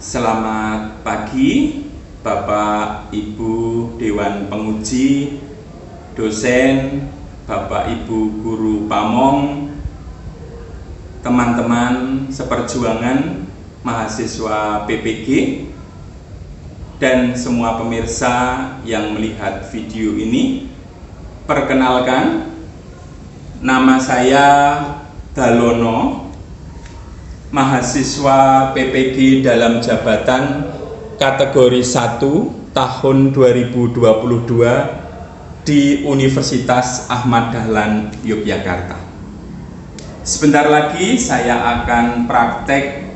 Selamat pagi Bapak Ibu Dewan Penguji, dosen, Bapak Ibu Guru Pamong, teman-teman seperjuangan, mahasiswa PPG, dan semua pemirsa yang melihat video ini. Perkenalkan, nama saya Dalono, mahasiswa PPG dalam jabatan kategori 1 tahun 2022 di Universitas Ahmad Dahlan Yogyakarta. Sebentar lagi saya akan praktek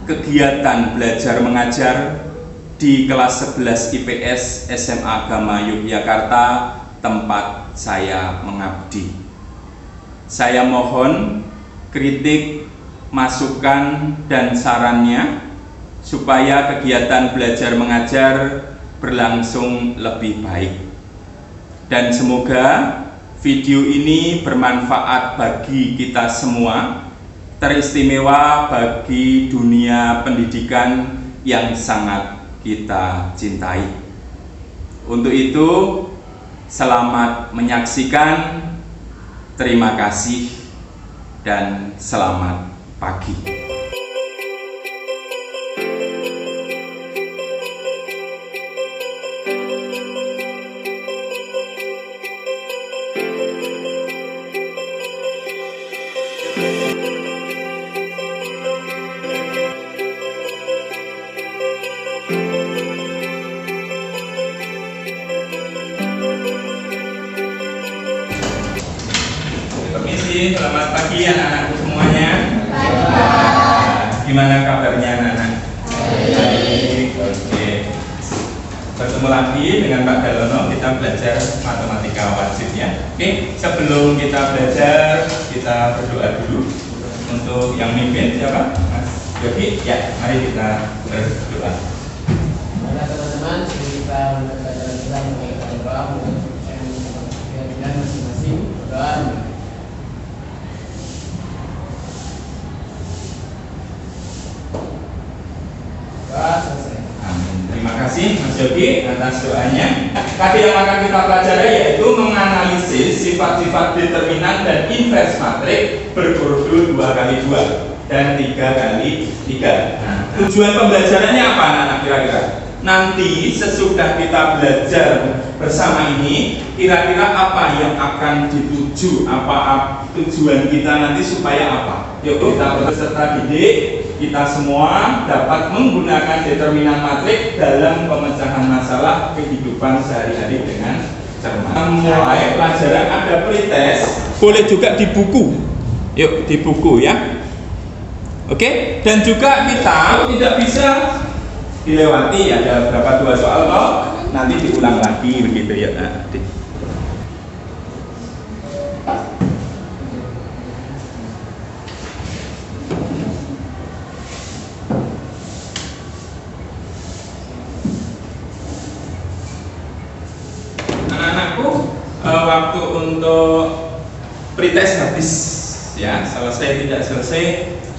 kegiatan belajar mengajar di kelas 11 IPS SMA Agama Yogyakarta, tempat saya mengabdi. Saya mohon kritik, masukan, dan sarannya supaya kegiatan belajar mengajar berlangsung lebih baik. Dan semoga video ini bermanfaat bagi kita semua, teristimewa bagi dunia pendidikan yang sangat kita cintai. Untuk itu, selamat menyaksikan, terima kasih, dan selamat pagi. Permisi, selamat pagi anak-anakku semuanya. Gimana kabarnya anak-anak? Baik. Oke. Bertemu lagi dengan Pak Dalono, kita belajar matematika wajib ya. Oke, sebelum kita belajar, kita berdoa dulu. Untuk yang mimpin siapa? Mas Yogi? Ya, mari kita berdoa. Mari teman-teman, kita belajar mengenai doa untuk keyakinan masing-masing. Doa. Amin. Terima kasih Mas Yogi atas doanya. Tadi yang akan kita pelajari yaitu menganalisis sifat-sifat determinan dan inverse matrik berkoordinat 2x2 dan 3x3. Nah, tujuan pembelajarannya apa anak-anak kira-kira? Nanti sesudah kita belajar bersama ini, kira-kira apa yang akan dituju, apa tujuan kita nanti supaya apa? Yuk kita peserta didik, kita semua dapat menggunakan determinan matrik dalam pemecahan masalah kehidupan sehari-hari dengan cermat. Mulai pelajaran ada pretest, boleh juga di buku. Yuk di buku ya. Oke, dan juga kita tidak bisa dilewati, ada berapa 2 soal toh, nanti diulang lagi begitu ya. Anak-anakku, waktu untuk pretest habis ya, selesai tidak selesai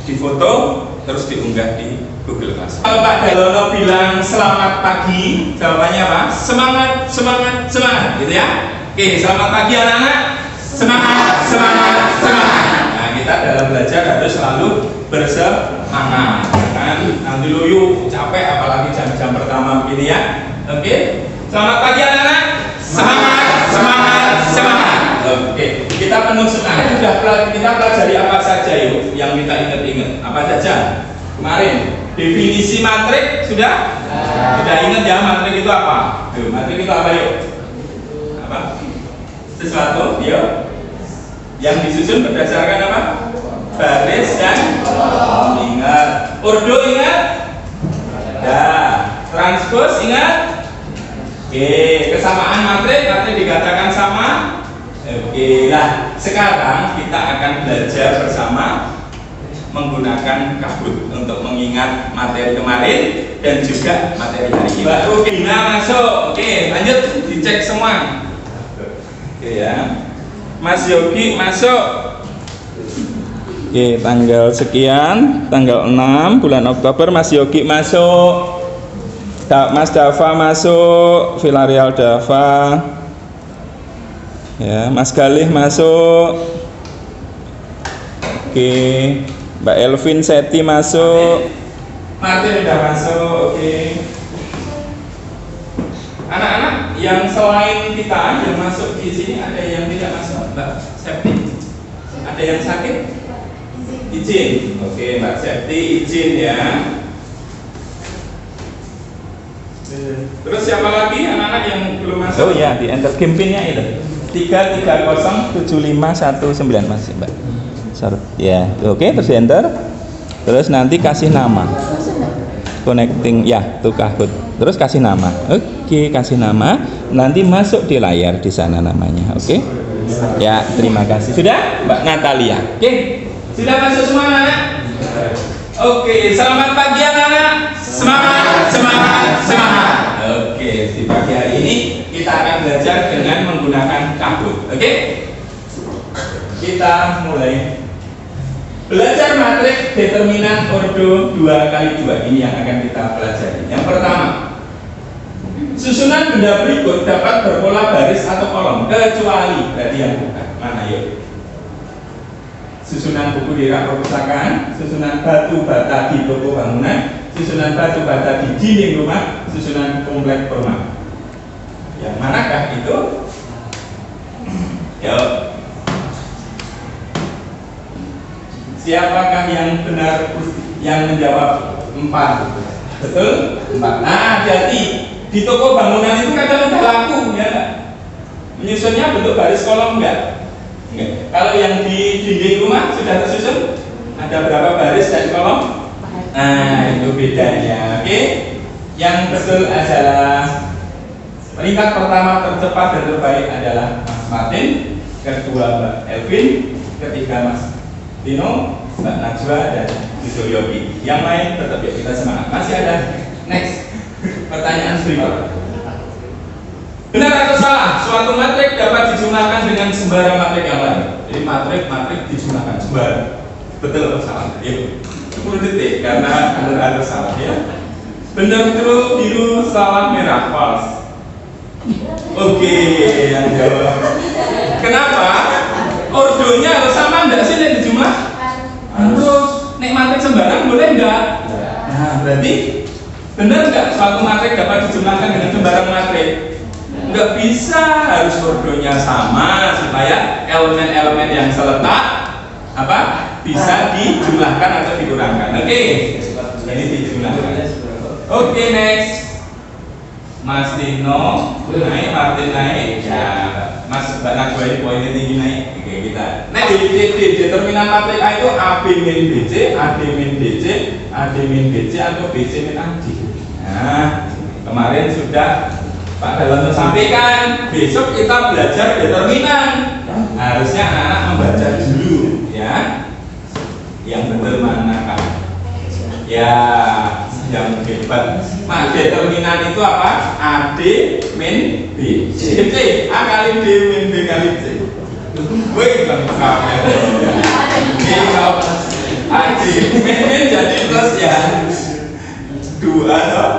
difoto terus diunggah di Google Classroom. Kalau Pak Dalono bilang selamat pagi, jawabannya apa? Semangat, semangat, semangat, gitu ya. Oke, selamat pagi anak-anak. Semangat, semangat, semangat. Nah, kita dalam belajar harus selalu bersemangat. Kan nanti loyo capek, apalagi jam-jam pertama begini ya. Oke, selamat pagi anak-anak. Semangat, semangat, semangat. Oke, kita penuh semangat. Sudah kita pelajari apa saja yuk? Yang kita ingat-ingat apa saja kemarin? Definisi matrik sudah? Sudah ingat ya matrik itu apa? Matrik itu apa yuk? Apa? Sesuatu, yuk. Yang disusun berdasarkan apa? Baris dan ingat. Ordo ingat? Transpose ingat? Oke, kesamaan matrik dikatakan sama. Oke, nah sekarang kita akan belajar bersama menggunakan kabut untuk mengingat materi kemarin dan juga materi hari ini. Baru Gina masuk. Oke, lanjut dicek semua. Oke ya. Mas Yogi masuk. Oke, tanggal sekian, tanggal 6 bulan Oktober, Mas Yogi masuk, Mas Dava masuk, Villarreal Dava, ya, Mas Galih masuk. Oke, Mbak Elvin Seti masuk, Martin udah masuk. Oke, anak-anak yang selain kita yang masuk di sini, ada yang tidak masuk? Mbak Septi, ada yang sakit? Izin. Oke, Mbak Septi izin ya. Terus siapa lagi anak-anak yang belum masuk? Oh ya, di enter game pinnya itu 3307519 masih Mbak. Ya, oke, terus enter. Terus nanti kasih nama. Connecting ya, tuh kahut. Terus kasih nama. Oke, kasih nama. Nanti masuk di layar di sana namanya. Oke. Ya, terima kasih. Sudah, Mbak Natalia. Oke. Sudah masuk semua anak? Oke, selamat pagi anak-anak. Semangat, semangat, semangat. Oke, di pagi hari ini kita akan belajar dengan menggunakan kahut. Oke? Kita mulai belajar matrik determinan ordo 2x2. Ini yang akan kita pelajari. Yang pertama, susunan benda berikut dapat berpola baris atau kolom kecuali, berarti yang bukan. Mana yuk? Susunan buku di rak perpustakaan, susunan batu bata di toko bangunan, susunan batu bata di dinding rumah, susunan komplek perumahan. Yang manakah itu? Yuk. Siapakah yang benar yang menjawab 4? Betul? 4. Nah, jadi di toko bangunan itu kadang udah laku ya. Menyusunnya bentuk baris kolom enggak? Enggak. Kalau yang di dinding rumah sudah tersusun, ada berapa baris dan kolom? Nah, itu bedanya. Oke. Yang betul adalah peringkat pertama tercepat dan terbaik adalah Mas Martin, kedua Mbak Elvin, ketiga Mas Dino, Mbak Najwa, dan Yusuf Yogi. Yang lain tetap ya kita semangat. Masih ada next pertanyaan berikut. Benar atau salah? Suatu matrik dapat dijumlahkan dengan sembarang matrik yang lain. Jadi matrik dijumlahkan sembarang. Betul atau salah? Yuk, 10 detik karena benar atau salah ya. Benar, true, biru, salah, merah, false. Oke, yang jawab. Kenapa? Ordonya harus sama enggak sih yang dijumlah? Harus. Nek matrik sembarang boleh enggak? Nah, berarti benar enggak suatu matrik dapat dijumlahkan dengan sembarang matrik? Enggak bisa, harus ordonya sama supaya elemen-elemen yang seletak apa bisa dijumlahkan atau dikurangkan. Oke, ini dijumlahkan. Oke, next. Mas Dino naik, Martin naik, ya Mas Mbak Najwa ini poinnya tinggi naik. Oke, kita. Nah, di determinan matrik A itu AB min BC, AD min DC, AD min BC atau BC min AD. Nah, kemarin sudah Pak Dalanto sampaikan, besok kita belajar determinan. Harusnya anak-anak membaca dulu, ya. Yang betul manakah? Ya, yang hebat. Nah, determinan itu apa? AD min B. C. A kali D min B kali C. Wih, lengkap ya. AD min jadi plus ya. 2 loh.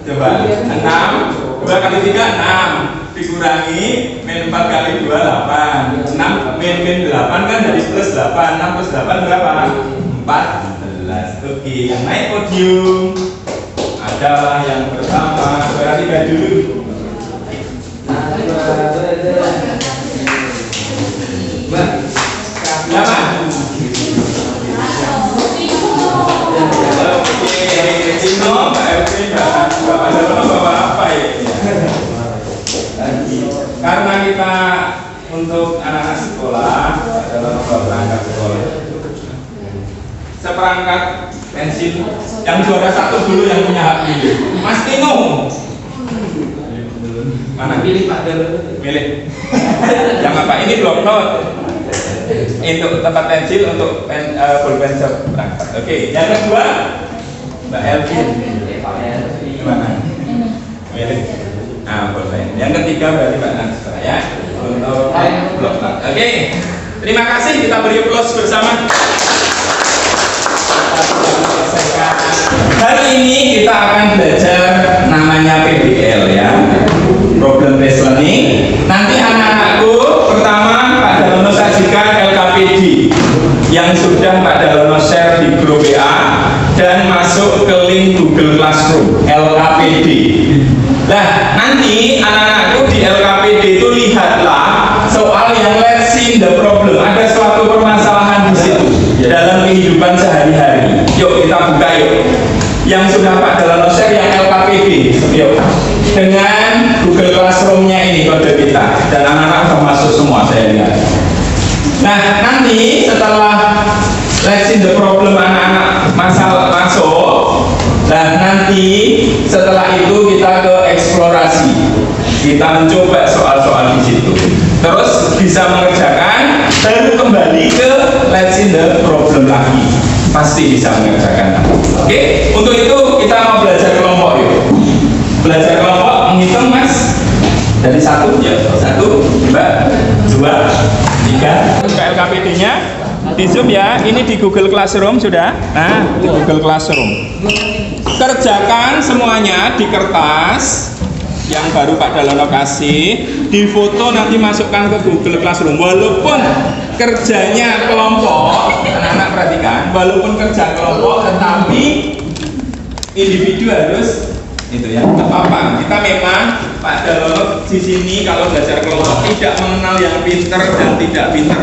Coba 6. 2 kali 3 6 dikurangi min 4 kali 2 8 6 min 8 kan jadi plus 8 6 plus 8 berapa? 14. Oke, yang naik podium adalah yang pertama. Perhatikan dulu. Berapa? Oke, Dino, Mbak Elvin, Bapak Dalanto bawa apa ya? Karena kita untuk anak-anak sekolah adalah membawa perangkat sekolah. Seperangkat pensil yang juara 1 dulu yang punya hak pilih. Mas Tino. Mana pilih Pak Dalanto? Pilih. Yang apa? Ini blok note. Untuk tempat pensil, untuk pulpen seperangkat. Oke, yang kedua Mbak Elvin. Gimana? Pilih. Nah, boleh. Yang ketiga berarti Mbak Najwa ya untuk blok. Oke. Terima kasih, kita beri aplaus bersama. Hari ini kita akan belajar namanya PBL ya, Problem Based Learning. Nanti anak-anakku pertama Pak Darwono sajikan LKPD yang sudah Pak Darwono share di grup WA dan masuk ke link Google Classroom LKPD. Nah, nanti anak-anakku di LKPD itu lihatlah soal yang let's see the problem. Ada suatu permasalahan di situ dalam kehidupan sehari-hari. Yuk kita buka yuk. Yang sudah Pak Darwono share yang LKPD, yuk. Dengan Google Classroom-nya ini kode kita dan anak-anak sudah masuk semua saya lihat. Nah, nanti setelah let's see the problem anak-anak masalah masuk, dan nanti setelah itu kita ke eksplorasi. Kita mencoba soal-soal di situ. Terus bisa mengerjakan, baru kembali ke let's see the problem lagi. Pasti bisa mengerjakan. Oke, untuk itu kita mau belajar kelompok yuk. Belajar kelompok, menghitung mas. Dari 1, ya 1, 2, 3. Buka LKPD-nya, di zoom ya. Ini di Google Classroom sudah. Nah, di Google Classroom. Kerjakan semuanya di kertas yang baru Pak Darwono kasih, di foto nanti masukkan ke Google Classroom. Walaupun kerjanya kelompok, anak-anak perhatikan, walaupun kerja kelompok, tetapi individu harus itu ya, apa-apa. Kita memang Pak Darwono di sini kalau belajar kelompok tidak mengenal yang pinter dan tidak pinter,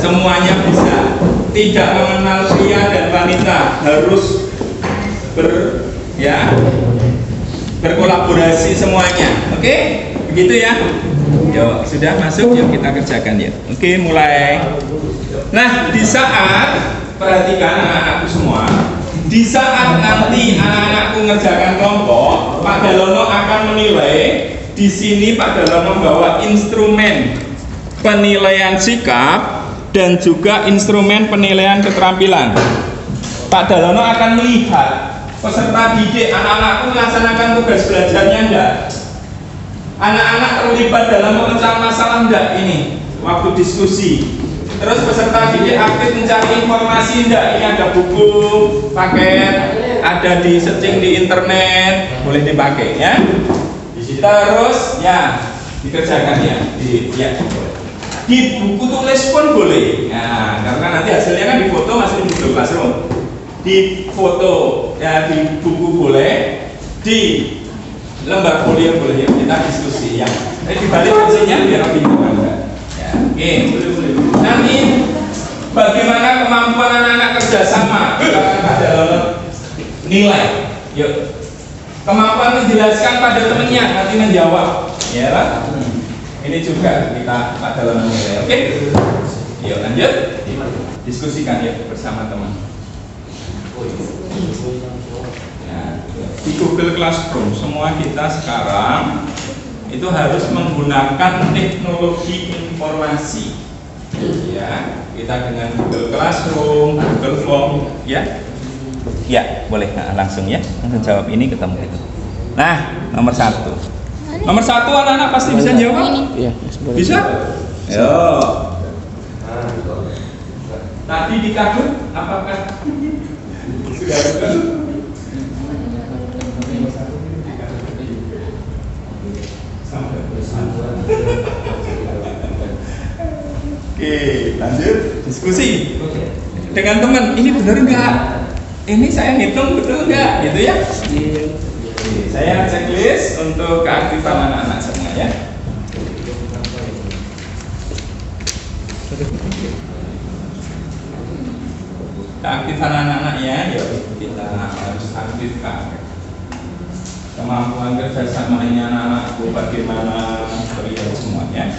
semuanya bisa. Tidak mengenal pria dan wanita, harus berkolaborasi semuanya. Oke? Begitu ya. Yuk, sudah masuk, yuk kita kerjakan ya. Oke, mulai. Nah, di saat perhatikan anak-anakku semua, di saat nanti anak-anakku ngerjakan kelompok, Pak Darwono akan menilai. Di sini Pak Darwono bawa instrumen penilaian sikap dan juga instrumen penilaian keterampilan. Pak Darwono akan melihat peserta didik anak-anakku melaksanakan tugas belajarnya enggak? Anak-anak terlibat dalam pemecahan masalah enggak ini waktu diskusi? Terus peserta didik aktif mencari informasi enggak? Ini ada buku, paket, ada di searching di internet, boleh dipakai ya. Terus ya dikerjakan ya, di buku tulis pun boleh. Nah, karena nanti hasilnya kan di foto masuk di Google Classroom. Di foto ya, di buku boleh, di lembar folio boleh ya, kita diskusi ya. Dibalik hasilnya biar lebih mudah. Ya, oke. Nanti bagaimana kemampuan anak-anak kerjasama? Kita akan pada nilai. Yuk. Kemampuan menjelaskan pada temannya, nanti menjawab. Ya lah. Ini juga kita pada nilai. Oke. Yuk lanjut. Diskusikan ya bersama teman. Nah, di Google Classroom semua kita sekarang itu harus menggunakan teknologi informasi. Ya, kita dengan Google Classroom, Google Form, ya. Ya, boleh. Nah, langsung ya. Langsung jawab ini ketemu itu. Nah, nomor 1. Nomor 1 anak-anak pasti bisa jawab? Iya, bisa? Yo. Tadi di kartu apakah sudah buka? Oke, lanjut diskusi dengan teman. Ini benar enggak? Ini saya hitung betul enggak? Gitu ya? Saya checklist untuk keaktifan anak-anak semua ya. Keaktifan anak-anaknya, yuk kita harus aktifkan kemampuan kerjasamanya anak-anakku bagaimana terlihat semuanya.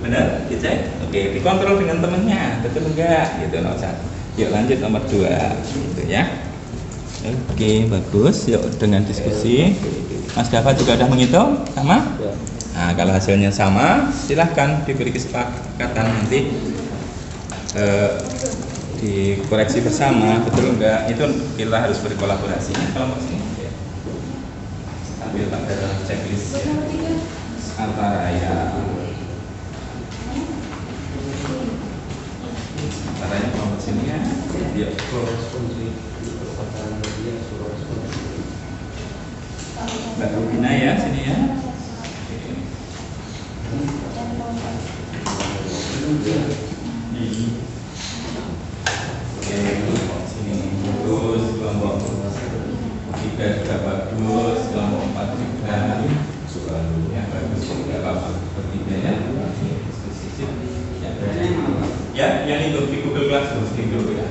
Benar, dicek. Oke, dikontrol dengan temennya, betul enggak? Gitu nomor 1. Yuk lanjut nomor 2, gitu ya. Oke, bagus. Yuk dengan diskusi. Mas Dava juga ada menghitung, sama? Nah, kalau hasilnya sama, silahkan diberi kesepakatan nanti dikoreksi bersama, betul enggak? Itu kita harus berkolaborasi. Kelompok sini ya. Ambil pada checklist ya. Antara antaranya kelompok sini ya. Ya. Mbak Rubina ya sini ya. Oke, kelompok sini bagus, kelompok 3 juga bagus, kelompok 4 juga ya bagus, tidak apa-apa bertiga ya. Ya, yang itu di Google Classroom, di grup WA,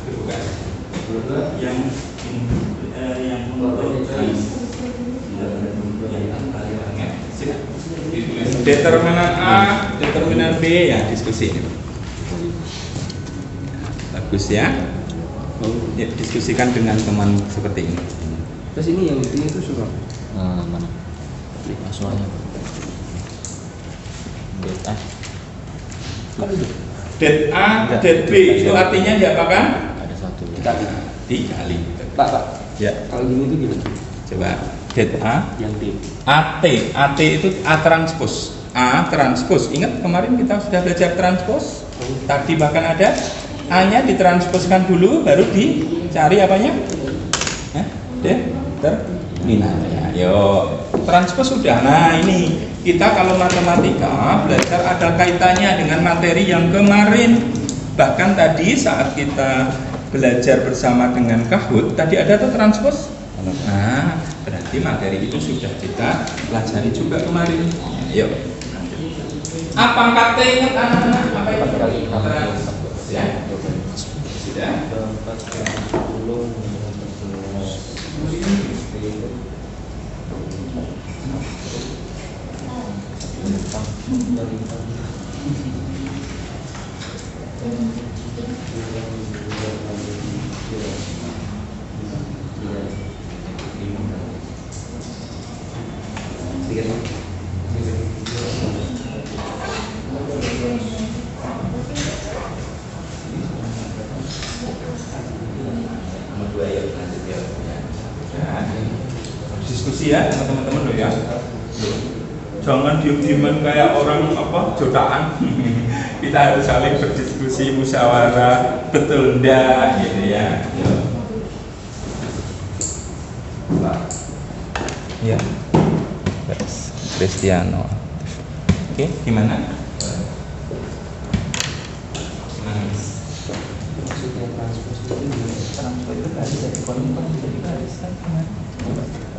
dibuka. Yang untuk determinan A, determinan B ya diskusi ini. Bagus ya. Ya, diskusikan dengan teman seperti ini. Terus ini yang itu surat mana? Soalnya. Det A, det B itu artinya diapakan? Ada satu. Dikali. Pak. Ya. Kalau gini itu gimana? Coba. Det A, Yang D. AT itu A transpose. A transpose. Ingat kemarin kita sudah belajar transpose. Tadi bahkan ada A-nya ditransposkan dulu, baru dicari apanya? Determinannya. Yo, transpose sudah. Nah ini kita kalau matematika belajar ada kaitannya dengan materi yang kemarin. Bahkan tadi saat kita belajar bersama dengan Kahoot, tadi ada tuh transpose. Nah, berarti materi itu sudah kita pelajari juga kemarin. Yuk. Apa kata ingat anak-anak? Apa itu? Transpose ya. Sudah. Diskusi ya sama teman-teman loh ya. Jangan diem-dieman kayak orang jotaan. Kita harus saling berdiskusi, musyawarah, betul enggak gitu ya. Ya. Cristiano. Oke, gimana?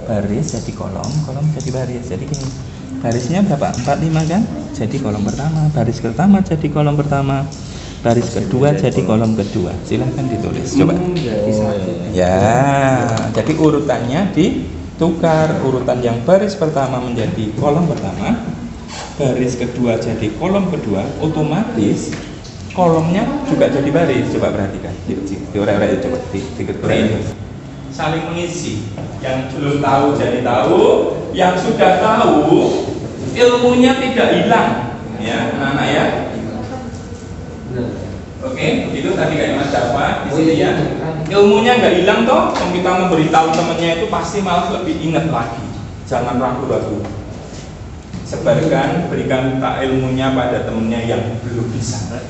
Baris jadi kolom, kolom jadi baris. Jadi gini, barisnya berapa? 45 kan? Jadi kolom pertama, baris pertama jadi kolom pertama, baris kedua jadi kolom kedua. Silahkan ditulis, coba. Ya, jadi urutannya ditukar. Urutan yang baris pertama menjadi kolom pertama, baris kedua jadi kolom kedua, otomatis kolomnya juga jadi baris. Coba perhatikan, diurai-urai coba, diketurai. Saling mengisi. Yang belum tahu jadi tahu, yang sudah tahu ilmunya tidak hilang, ya anak-anak ya. Oke, begitu tadi kayak Mas Dafa di sini ya. Ilmunya nggak hilang toh, kita memberitahu temannya itu pasti malah lebih ingat lagi. Jangan ragu-ragu. Sebarkan, berikan ilmunya pada temannya yang belum bisa.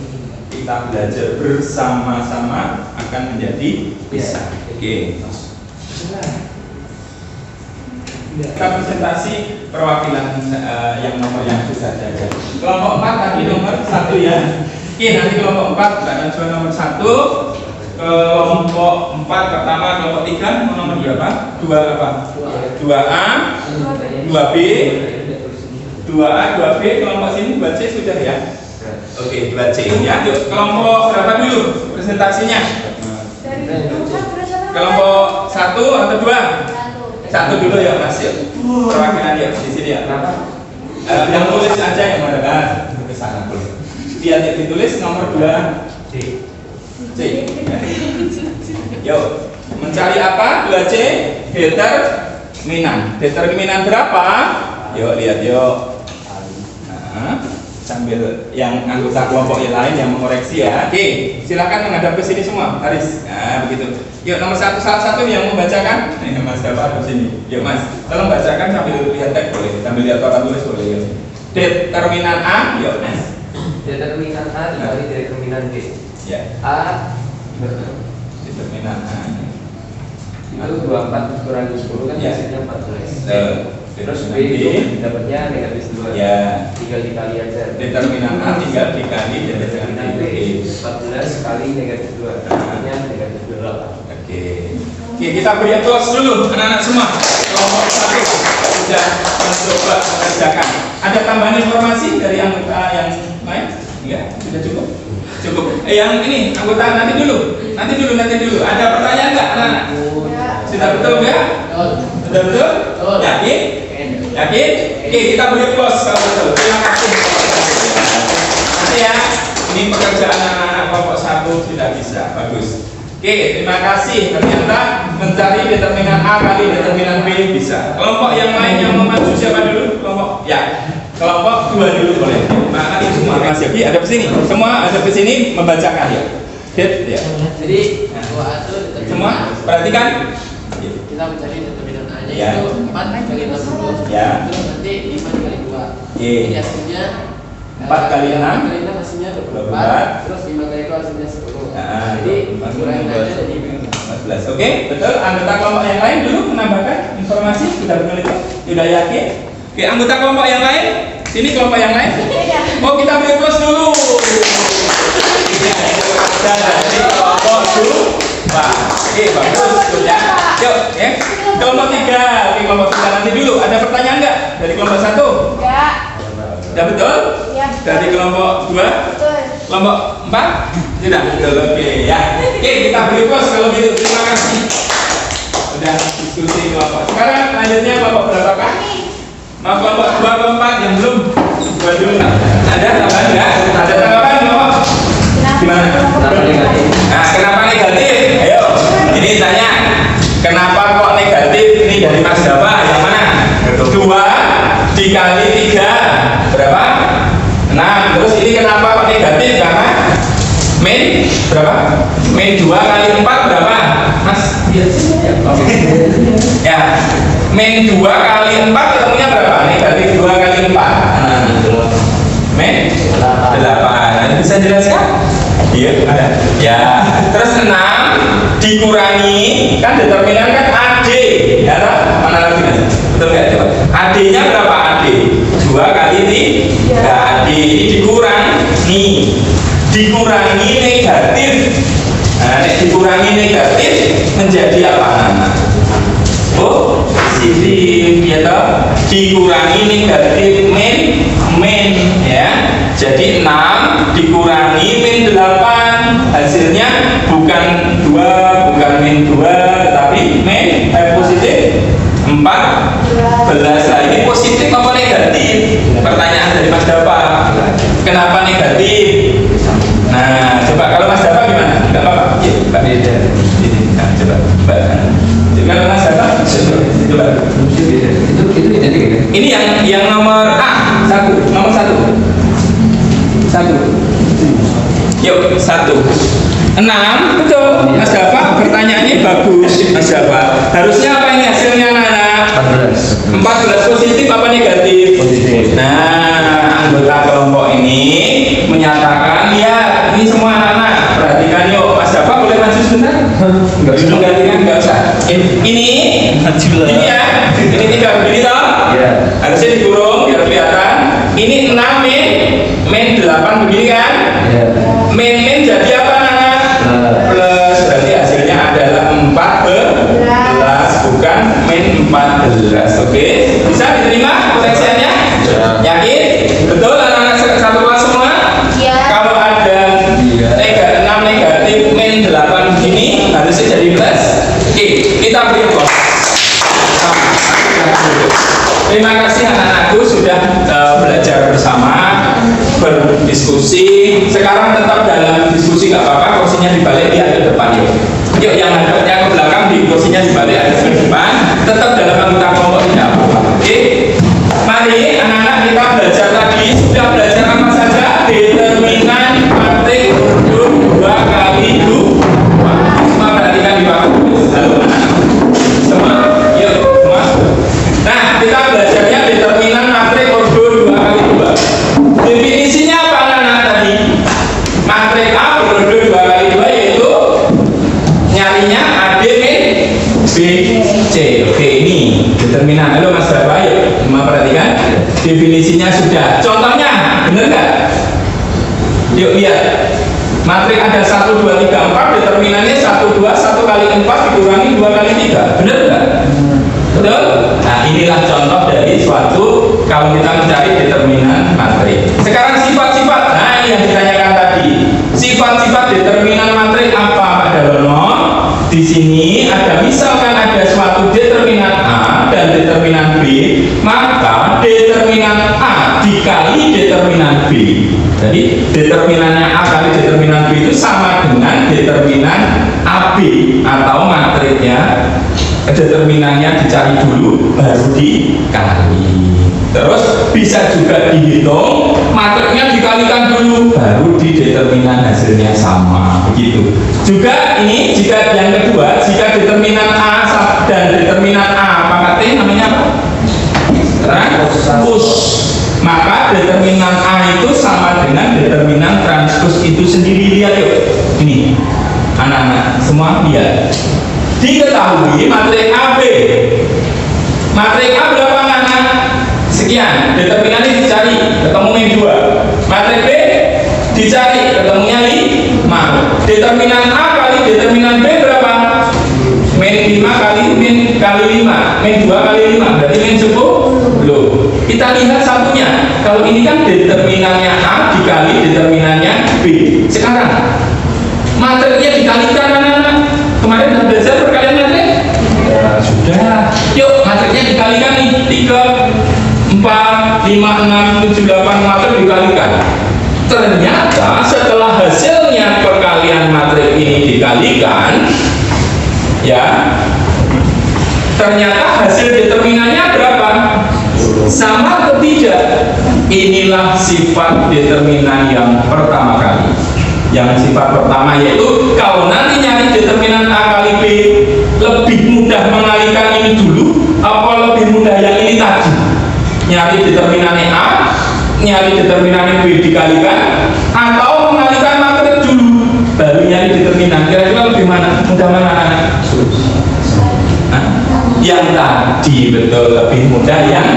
Kita belajar bersama-sama akan menjadi bisa. Oke. Kita presentasi perwakilan yang nomor yang sudah ada. Kelompok 4 tadi nomor 1 ya. Oke, nanti kelompok 4 Mbak Najwa nomor 1. Kelompok 4 pertama, kelompok 3 nomor berapa? 2 apa? 2A, 2B, 2A, 2B, kelompok sini 2C sudah ya? Oke, 2C ya. Yuk, kelompok berapa dulu presentasinya? Kelompok 1 atau 2? 1 dulu ya Mas, yuk. Perwakilan ya di sini ya. Yang tulis aja yang mana kan? Ke sana boleh. Lihat ditulis nomor 2 C. Yuk, mencari apa? 2C determinan. Determinan berapa? Yuk lihat yuk. Nah, sambil yang anggota kelompok yang lain yang mengoreksi ya. Oke, silakan menghadap ke sini semua, Haris. Nah, begitu. Yuk, nomor satu, salah satu yang membacakan. Ini Mas Dapat di sini. Yuk Mas, tolong bacakan sambil lihat teks boleh, sambil lihat papan tulis boleh. Yuk. Determinan A, yuk Mas. Determinan A dikali determinan B. Ya. A Determinan A. itu 24 kurangi 10 kan Ya. hasilnya 14. Terus B Determinan itu dapatnya negatif 2. Ya. Tinggal dikali aja. Determinan A tinggal dikali Determinan determinan B B. 14 kali negatif 2. Hasilnya negatif 28. Oke, kita beri aplaus dulu anak-anak semua. Kelompok satu sudah mencoba mengerjakan. Ada tambahan informasi dari anggota yang lain? Enggak? Sudah cukup? Cukup. Yang ini anggota nanti dulu. Ada pertanyaan enggak, anak-anak? Sudah betul enggak? Sudah betul? Yakin? Yakin? Oke, kita beri aplaus kalau betul. Terima kasih. Nanti ya, ini pekerjaan anak-anak kelompok satu sudah bisa. Bagus. Oke, terima kasih. Ternyata mencari determinan A kali determinan B bisa. Kelompok yang lain yang mau maju siapa dulu? Kelompok ya. Kelompok 2 dulu boleh. Maka itu semua Mas Yogi ada di sini. Semua ada di sini membacakan ya. Ya. Jadi dua itu determinan Semua perhatikan. kita mencari determinan A nya Ya. itu 4 kali 60. Ya. Terus nanti 5 kali 2. Oke. Jadi hasilnya 4 kali 6. 4 kali 6 hasilnya 24. 24. Terus 5 kali 2 hasilnya 10. Nah, Jadi kurangin aja jadi 14. Oke, betul. Anggota kelompok yang lain dulu menambahkan informasi sudah meneliti. Sudah yakin? Oke, anggota kelompok yang lain. Sini kelompok yang lain. Oh, kita beri plus dulu. Dari kelompok 2. Oke, bagus. Sudah. Yuk, ya. Kelompok 3. Oke, kelompok 3 nanti dulu. Ada pertanyaan enggak dari kelompok 1? Enggak. Sudah betul? Ya. Dari kelompok 2? Betul. Kelompok 4? Tidak, betul. Oke, ya. Oke, kita beri pos kalau gitu. Terima kasih. Sudah diskusi kelompok. Sekarang lanjutnya kelompok berapa kak? Mau kelompok 2 atau 4 yang belum? 2 dulu. Ada tambahan enggak? Ada tambahan kelompok? Gimana? Nah, kenapa negatif? Ayo, ini tanya. Kenapa kok negatif? Ini dari Mas Dawa. Yang mana? 2 dikali 3 berapa? 6. Terus ini kenapa kok negatif? Karena min berapa? Min 2 kali 4 berapa? Mas? Ya. Min 2 kali 4 ketemunya berapa? Negatif 2 kali 4. Min 8. Nah, bisa jelaskan? Iya, ada. Ya. Terus 6 dikurangi kan determinan kan AD. Ya, mana lagi Mas? Betul enggak coba? AD-nya berapa AD? 2 kali 3 AD ini dikurangi negatif. Nah, dikurangi negatif menjadi apa anak? Positif ya toh? Dikurangi negatif min ya. Jadi 6 dikurangi min 8 hasilnya bukan 2, bukan min 2 tetapi positif 14. Nah, ini positif apa negatif? Pertanyaan dari Mas Dapa. Kenapa negatif? Nah, coba kalau Mas Dapa gimana? Enggak apa-apa. Ya, Mbak beda. Nah, coba Mbak. Kalau Mas Dapa coba. Itu identik ya? Ini yang nomor A, nomor 1. Yuk, 1. 6, betul. Mas Dapa, pertanyaannya bagus. Mas Dapa, harusnya apa ini hasilnya anak-anak? 14 positif apa negatif? Positif. Nah, anggota kelompok ini menyatakan ya, ini semua anak-anak perhatikan yuk. Mas Dapa boleh maju sebentar? Duduk gantikan nggak usah. Ini ya, ini tidak begini toh? Iya. Harusnya dikurung biar kelihatan. Ini 6 min 8 begini kan? Iya. Min jadi apa anak? Plus, berarti hasilnya adalah 14 bukan min 14. Oke, bisa diterima potensialnya? Yakin? Betul anak-anak satu kelas semua? Iya. Kalau ada 6 negatif min 8 begini harusnya jadi plus. Oke, kita beri plus. Terima kasih anak-anakku sudah belajar bersama, berdiskusi. Sekarang tetap dalam diskusi nggak apa-apa, kursinya dibalik di ada depan yuk. Yuk yang ke belakang di kursinya dibalik ada di depan. Tetap dalam anggota kelompok tidak apa-apa. Oke, mari anak-anak kita belajar lagi. Sudah belajar apa saja? Determinan. Halo Mas Bapak, yuk memperhatikan definisinya sudah. Contohnya, bener nggak? Yuk lihat. Matrik ada 1, 2, 3, 4. Determinannya 1, 2, 1 kali 4 dikurangi 2 kali 3. Bener nggak? Betul? Nah inilah contoh dari suatu kalau kita mencari determinan matrik. Sekarang sifat-sifat. Nah ini yang ditanyakan tadi. Sifat-sifat determinan matrik apa Pak Darwono? Di sini ada misalkan ada suatu determinan A dan determinan B, maka determinan A dikali determinan B. Jadi determinannya A kali determinan B itu sama dengan determinan AB atau matriknya. Determinannya dicari dulu baru dikali. Terus bisa juga dihitung, matriknya dikalikan dulu baru dideterminan hasilnya sama, begitu. Juga ini jika yang kedua, jika determinan A dan determinan A pangkat T namanya apa? Transpose. Maka determinan A itu sama dengan determinan transpose itu sendiri. Lihat yuk, ini anak-anak semua lihat. Diketahui matrik AB. Matrik A berapa anak? Sekian. Determinannya dicari, ketemu min 2. Matrik B dicari, ketemunya 5. Determinan A kali determinan B berapa? Min 5 kali min kali 5. Min 2 kali 5 berarti min 10. Loh, kita lihat satunya. Kalau ini kan determinannya A dikali determinannya B. Sekarang matriknya dikalikan anak-anak. Kemarin sudah belajar perkalian matrik? Ya, sudah. Yuk, matriknya dikalikan nih. 3, 4, 5, 6, 7, 8 matrik dikalikan. Ternyata setelah hasilnya perkalian matrik ini dikalikan, ya, ternyata hasil determinannya berapa? Sama atau tidak? Inilah sifat determinan yang pertama kali. Yang sifat pertama yaitu kalau nanti nyari determinan A kali B, lebih mudah mengalihkan ini dulu apa lebih mudah yang ini tadi? Nyari determinannya A, nyari determinannya B dikalikan, atau mengalihkan matrik dulu baru nyari determinan. Kira-kira lebih mana? Mudah mana anak? Yang tadi, betul, lebih mudah yang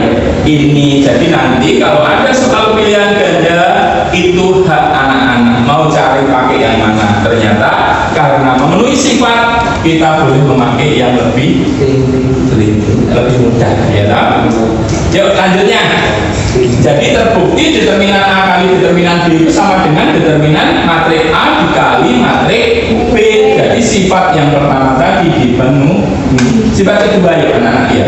ini. Jadi nanti kalau ada soal pilihan ganda itu hak anak-anak mau cari pakai yang mana. Ternyata karena memenuhi sifat kita boleh memakai yang lebih mudah, ya tak? Yuk lanjutnya. Jadi terbukti determinan A kali determinan B itu sama dengan determinan matrik A dikali matrik B. Jadi sifat yang pertama tadi dipenuhi. Sifat kedua ya anak-anak ya.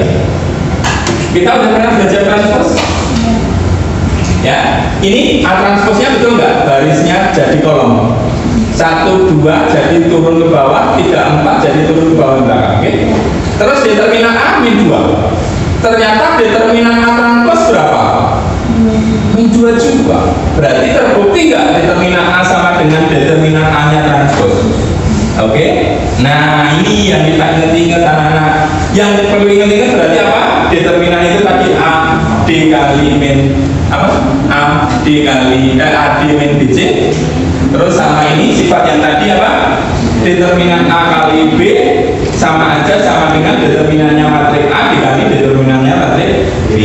Kita udah pernah belajar transpose? Ya, ini A transposnya betul nggak? Barisnya jadi kolom 1, 2 jadi turun ke bawah, 3, 4 jadi turun ke bawah belakang. Oke? Terus determinan A min 2. Ternyata determinan A transpose berapa? Min 2 juga. Berarti terbukti nggak determinan A sama dengan determinan A nya transpose? Oke? Nah ini yang kita ingat-ingat anak-anak. Yang perlu ingat-ingat berarti apa? Determinan itu tadi A D kali min apa? A D kali A D min BC. Terus sama ini sifat yang tadi apa? Determinan A kali B sama aja sama dengan determinannya matrik A dikali determinannya matrik B.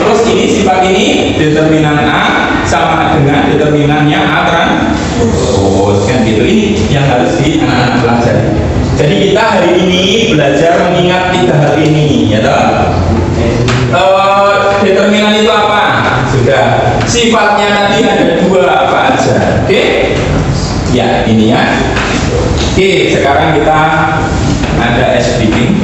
Terus ini sifat ini determinan A sama dengan determinannya A transpose kan gitu. Ini yang harus di anak-anak pelajari. Jadi kita hari ini belajar mengingat 3 hal ini, ya toh? Determinan itu apa? Sudah. Sifatnya tadi ada 2 apa aja? Oke? Ya ini ya. Oke, sekarang kita ada speaking.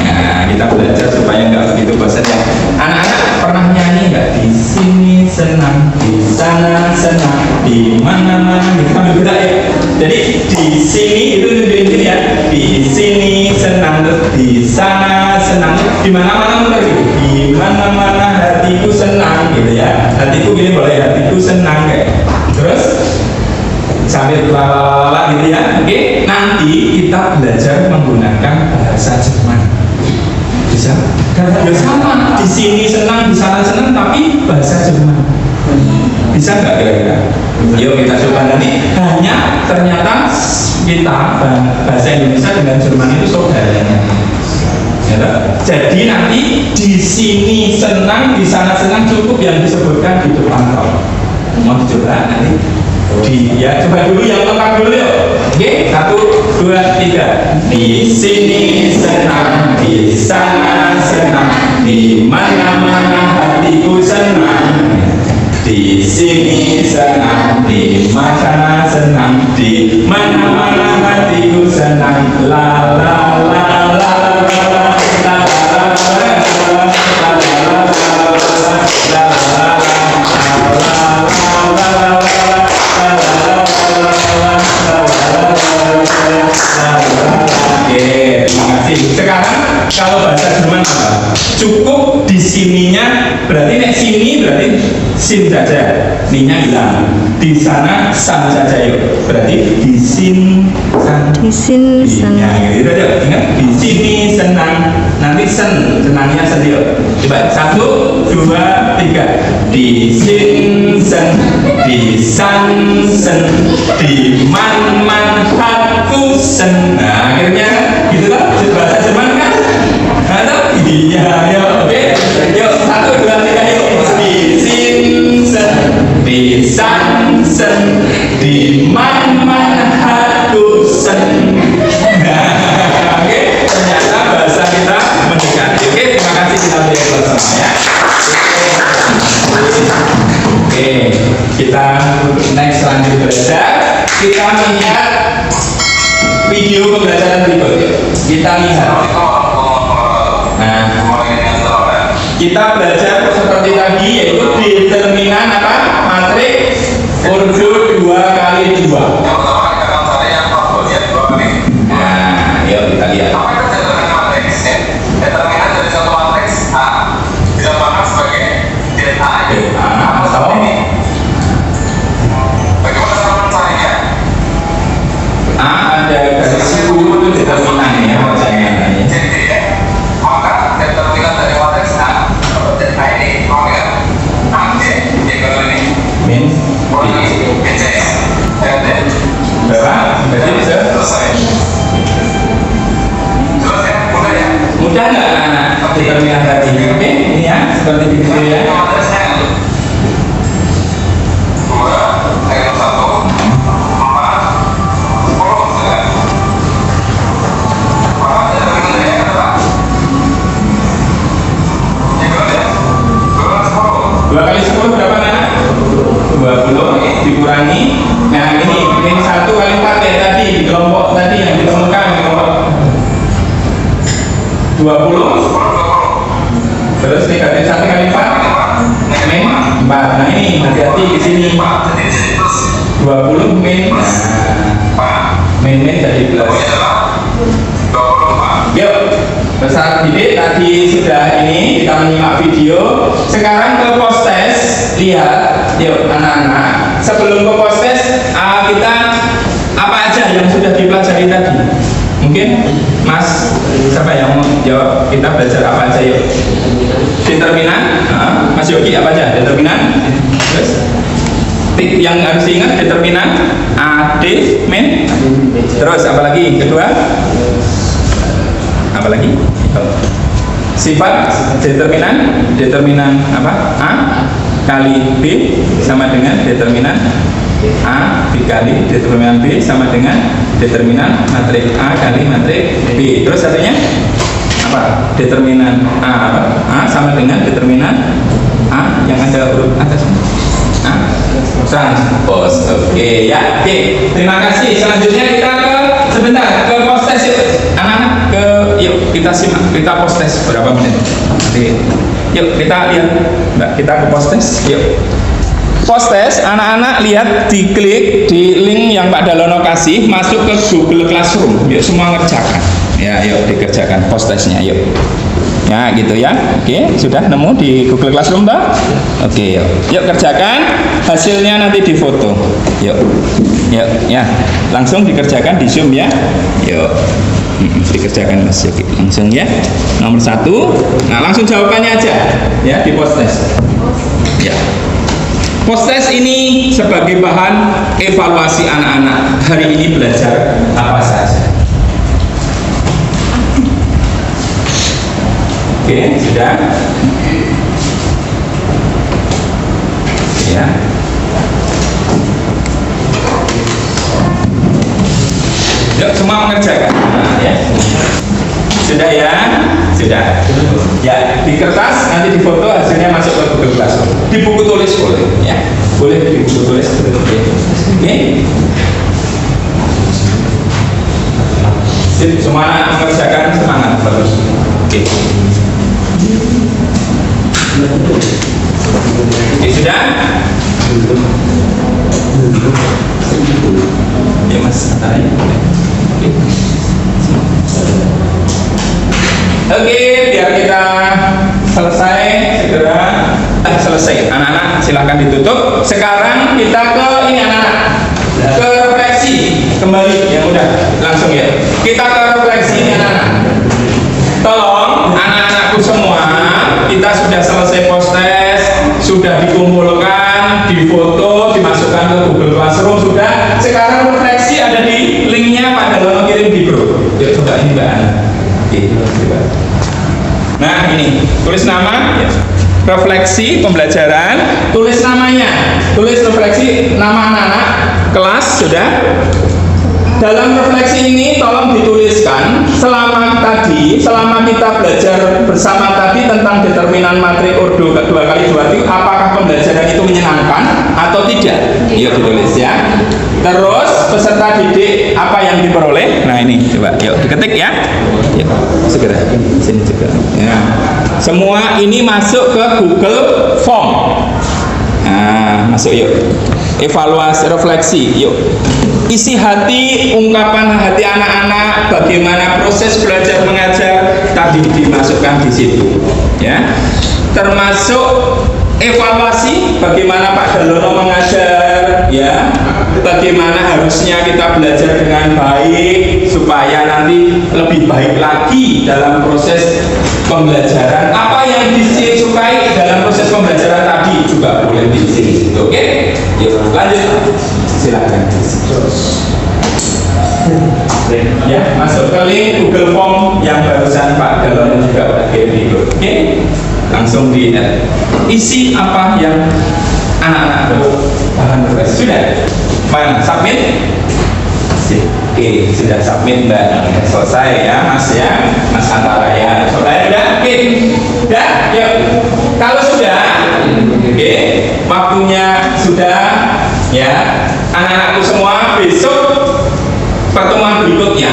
Nah, kita belajar supaya nggak begitu bosan ya. Anak-anak pernah nyanyi nggak? Di sini senang, di sana senang, di mana-mana kita gerak ya. Jadi di sini itu nunjukin ya. Di sini senang, di sana senang, di mana-mana muter gitu. Di mana-mana hatiku senang gitu ya. Hatiku gini boleh, hatiku senang kayak. Terus sambil lalala gitu ya. Oke, nanti kita belajar menggunakan bahasa Jerman. Bisa? Ya sama. Di sini senang, di sana senang, tapi bahasa Jerman. Bisa nggak kira-kira? Yuk kita coba nanti. Hanya ternyata kita bahasa Indonesia dengan Jerman itu saudaranya. Ya, jadi nanti di senang, di sana senang cukup yang disebutkan di depan tol. Mau dicoba nanti? Ya coba dulu yang lengkap dulu yuk. Oke, 1, 2, 3. Di sini senang, di sana senang, di mana-mana hatiku senang. Di sini senang, di mana senang, di mana-mana hatiku senang. La la la la la la Sekarang kalau bahasa Jerman apa? Cukup di sininya berarti nek sini berarti sin saja, ninya hilang. Di sana san saja yuk. Berarti di sin san. Di sini Ya, gitu aja. Ingat di sini senang. Nanti senangnya sendiri. Coba 1, 2, 3. Di sin sen, di san sen, di man hatku sen. Nah, akhirnya gitu kan bahasa Jerman kan? Nah, iya, ya, oke. Yuk 1, 2, 3 yuk. Di sin sen, di san sen, di man hatku sen. Oke, ternyata bahasa kita mendekati. Oke, terima kasih kita beri bersama ya. Oke, kita next lanjut belajar. Kita lihat video pembelajaran berikut. Kita lihat. Nah, kita belajar seperti tadi yaitu determinan apa? Matriks ordo 2x2. Nah, yuk kita lihat. Determinan dari satu matriks A digambarkan sebagai delta atau bagaimana cara mencarinya? A ada garis kubu itu determinannya bacanya. Jadi maka determinan dari matriks A atau delta ini maka AD dikali ini Min kurangi BC dan berapa? Berarti bisa selesai. Jelas ya? Mudah ya? mudah nggak anak determinan tadi? Oke, ini ya seperti di video ya. Dua kali 10 berapa anak? 20 dikurangi. Nah ini 1 kali 4 ya tadi di kelompok tadi yang ditemukan di kelompok 20. Terus negatif 1 kali 4 min 4. Nah ini hati-hati di sini 20 min. Nah, min jadi plus. Yuk, besar didik tadi sudah ini kita menyimak video. Sekarang ke post test. Lihat, yuk anak-anak. Sebelum ke post test, kita apa aja yang sudah dipelajari tadi? Mungkin Mas, siapa yang mau jawab? Kita belajar apa aja yuk? Determinan. Mas Yogi apa aja? Determinan. Terus yang harus diingat determinan AD min. Terus apa lagi? Kedua? Apa lagi? Sifat determinan apa? A kali B sama dengan determinan A dikali determinan B sama dengan determinan matriks A kali matriks B. Terus satunya apa? Determinan A apa? A sama dengan determinan A yang ada huruf atas. A transpose. Oke ya. Oke. Terima kasih. Selanjutnya kita sebentar ke post test yuk. Anak-anak yuk kita simak, kita post test berapa menit. Oke. Yuk kita lihat. Mbak, kita ke post test. Yuk. Post test, anak-anak lihat diklik di link yang Pak Dalono kasih, masuk ke Google Classroom. Yuk semua ngerjakan. Ya, yuk dikerjakan post testnya. Yuk. Ya, gitu ya. Oke, sudah nemu di Google Classroom, Mbak? Oke, yuk. Yuk kerjakan. Hasilnya nanti difoto. Yuk. Yuk, ya. Langsung dikerjakan di Zoom ya. Yuk. Dikerjakan Mas Yogi langsung ya. Nomor 1. Nah, langsung jawabannya aja ya di post test. Ya. Post test ini sebagai bahan evaluasi anak-anak. Hari ini belajar apa saja. Oke, sudah. ya. Yuk semua mengerjakan. Nah, ya. Sudah ya? Sudah. Ya, di kertas nanti difoto hasilnya masuk ke Google Classroom. Di buku tulis boleh, ya. Boleh di buku tulis boleh. Oke. Jadi semua anak mengerjakan, semangat bagus. Oke. Oke, sudah? Ya Mas, antaranya. Oke, biar kita selesai segera. Selesai, anak-anak silahkan ditutup. Sekarang kita ke ini anak-anak, ke refleksi kembali. Ya udah, langsung ya. Kita ke refleksi ini anak-anak. Tolong anak-anakku semua, kita sudah selesai post test, sudah dikumpulkan, difoto, dimasukkan ke Google Classroom sudah. Sekarang refleksi ada di linknya Pak Dalono kirim di grup. Yuk coba ini Mbak Ana. Oke, coba. Nah ini tulis nama, ya. Refleksi pembelajaran, tulis namanya, tulis refleksi nama anak-anak kelas sudah. Dalam refleksi ini tolong dituliskan selama kita belajar bersama tadi tentang determinan matrik ordo 2x2 itu, apakah pembelajaran itu menyenangkan atau tidak? Yuk ditulis ya. Terus peserta didik apa yang diperoleh? Nah ini coba yuk diketik ya. Yuk segera sini juga. Ya. Semua ini masuk ke Google Form. Nah, masuk yuk. Evaluasi refleksi yuk. Isi hati, ungkapan hati anak-anak, bagaimana proses belajar mengajar tadi dimasukkan di situ, ya. Termasuk evaluasi, bagaimana Pak Dalono mengajar, ya. Bagaimana harusnya kita belajar dengan baik supaya nanti lebih baik lagi dalam proses pembelajaran. Apa yang disukai dalam proses pembelajaran tadi juga boleh diisi, oke? Yuk lanjut. Silakan. Ya, masuk ke link Google Form yang barusan Pak Dalono juga udah kirim di grup. Oke, langsung di isi apa yang anak-anak bahan refresh sudah. Mana submit? Oke, sudah submit Mbak. Selesai ya Mas ya, Mas Antara ya. Selesai udah? Oke, udah. Yuk. Kalau sudah, oke, waktunya sudah ya. Anak-anakku semua besok pertemuan berikutnya,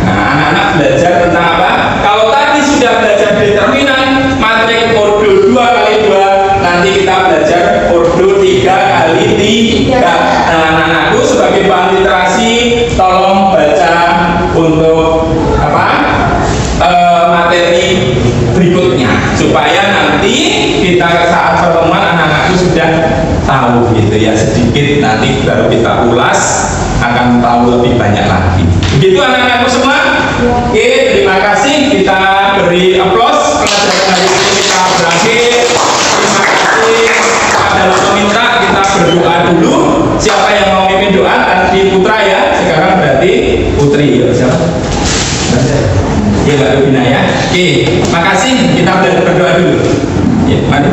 nah, anak-anak belajar tentang apa? Kalau tadi sudah belajar determinan matrik ordo 2x2, nanti kita belajar ordo 3x3. Nah, anak-anakku sebagai bahan literasi, tolong baca untuk apa? Materi berikutnya supaya nanti kita saat pertemuan anak-anakku sudah tahu gitu ya, sedikit nanti baru kita ulas akan tahu lebih banyak lagi. Begitu anak-anakku semua. Oke, terima kasih, kita beri aplaus. Pelajaran hari ini kita berakhir. Terima kasih. Pada meminta kita berdoa dulu. Siapa yang mau mimpin doa? Tadi Putra ya, sekarang berarti Putri ya. Siapa? Ya Mbak Rubina ya. Oke, makasih, kita berdoa dulu. Ya, mari.